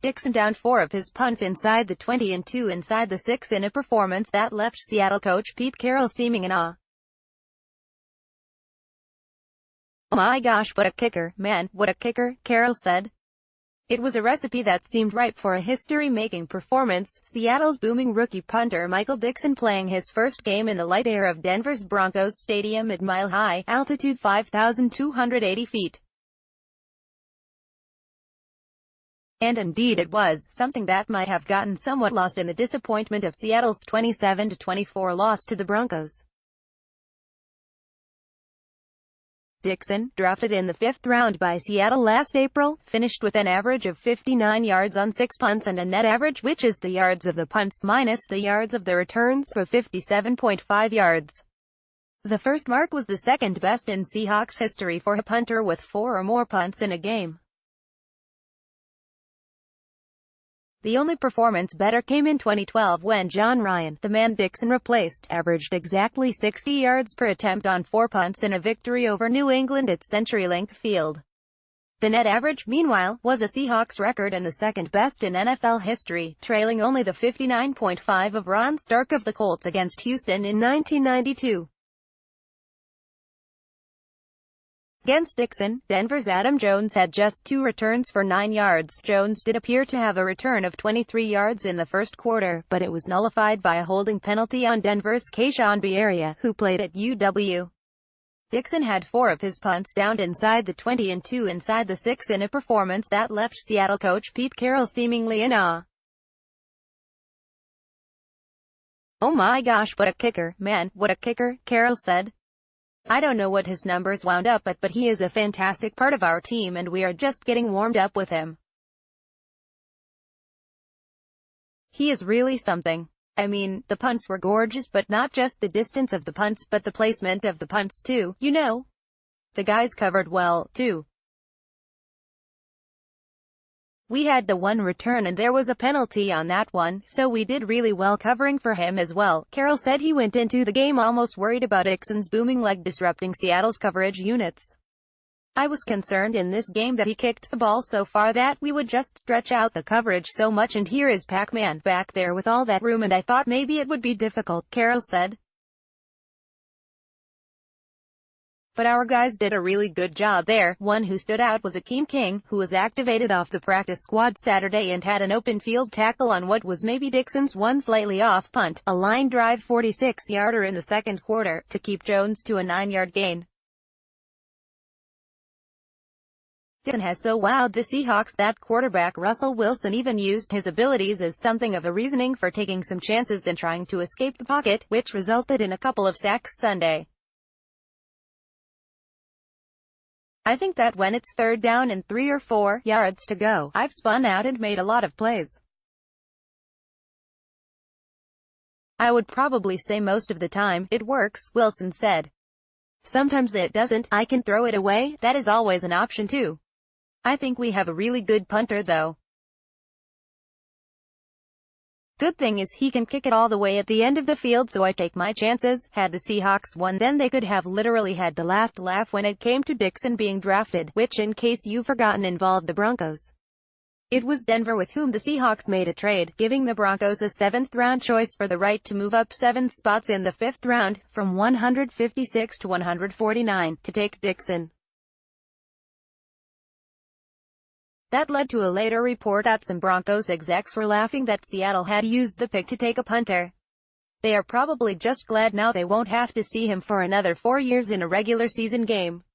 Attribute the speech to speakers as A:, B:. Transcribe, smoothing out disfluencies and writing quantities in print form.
A: Dickson downed 4 of his punts inside the 20 and 2 inside the 6 in a performance that left Seattle coach Pete Carroll seeming in awe. "Oh my gosh, what a kicker, man, what a kicker," Carroll said. It was a recipe that seemed ripe for a history-making performance. Seattle's booming rookie punter Michael Dickson playing his first game in the light air of Denver's Broncos Stadium at mile-high altitude 5,280 feet. And indeed it was, something that might have gotten somewhat lost in the disappointment of Seattle's 27-24 loss to the Broncos. Dickson, drafted in the 5th round by Seattle last April, finished with an average of 59 yards on 6 punts and a net average, which is the yards of the punts minus the yards of the returns, of 57.5 yards. The first mark was the second best in Seahawks history for a punter with 4 or more punts in a game. The only performance better came in 2012 when John Ryan, the man Dickson replaced, averaged exactly 60 yards per attempt on 4 punts in a victory over New England at CenturyLink Field. The net average, meanwhile, was a Seahawks record and the second best in NFL history, trailing only the 59.5 of Ron Stark of the Colts against Houston in 1992. Against Dickson, Denver's Adam Jones had just 2 returns for 9 yards. Jones did appear to have a return of 23 yards in the first quarter, but it was nullified by a holding penalty on Denver's Keyshawn Bierria, who played at UW. Dickson had 4 of his punts downed inside the 20 and 2 inside the 6 in a performance that left Seattle coach Pete Carroll seemingly in awe. "Oh my gosh, what a kicker, man, what a kicker," Carroll said. "I don't know what his numbers wound up at, but he is a fantastic part of our team and we are just getting warmed up with him. He is really something. I mean, the punts were gorgeous, but not just the distance of the punts, but the placement of the punts too, you know. The guys covered well, too. We had the one return and there was a penalty on that one, so we did really well covering for him as well." Carroll said he went into the game almost worried about Dickson's booming leg disrupting Seattle's coverage units. "I was concerned in this game that he kicked the ball so far that we would just stretch out the coverage so much and here is Pac-Man back there with all that room and I thought maybe it would be difficult," Carroll said. "But our guys did a really good job there." One who stood out was Akeem King, who was activated off the practice squad Saturday and had an open field tackle on what was maybe Dickson's one slightly off punt, a line drive 46-yarder in the second quarter, to keep Jones to a 9-yard gain. Dickson has so wowed the Seahawks that quarterback Russell Wilson even used his abilities as something of a reasoning for taking some chances and trying to escape the pocket, which resulted in a couple of sacks Sunday. "I think that when it's 3rd down and 3 or 4 yards to go, I've spun out and made a lot of plays. I would probably say most of the time, it works," Wilson said. "Sometimes it doesn't. I can throw it away. That is always an option too. I think we have a really good punter though. Good thing is he can kick it all the way at the end of the field, so I take my chances." Had the Seahawks won, then they could have literally had the last laugh when it came to Dickson being drafted, which in case you've forgotten involved the Broncos. It was Denver with whom the Seahawks made a trade, giving the Broncos a 7th-round choice for the right to move up 7 spots in the 5th round, from 156 to 149, to take Dickson. That led to a later report that some Broncos execs were laughing that Seattle had used the pick to take a punter. They are probably just glad now they won't have to see him for another 4 years in a regular season game.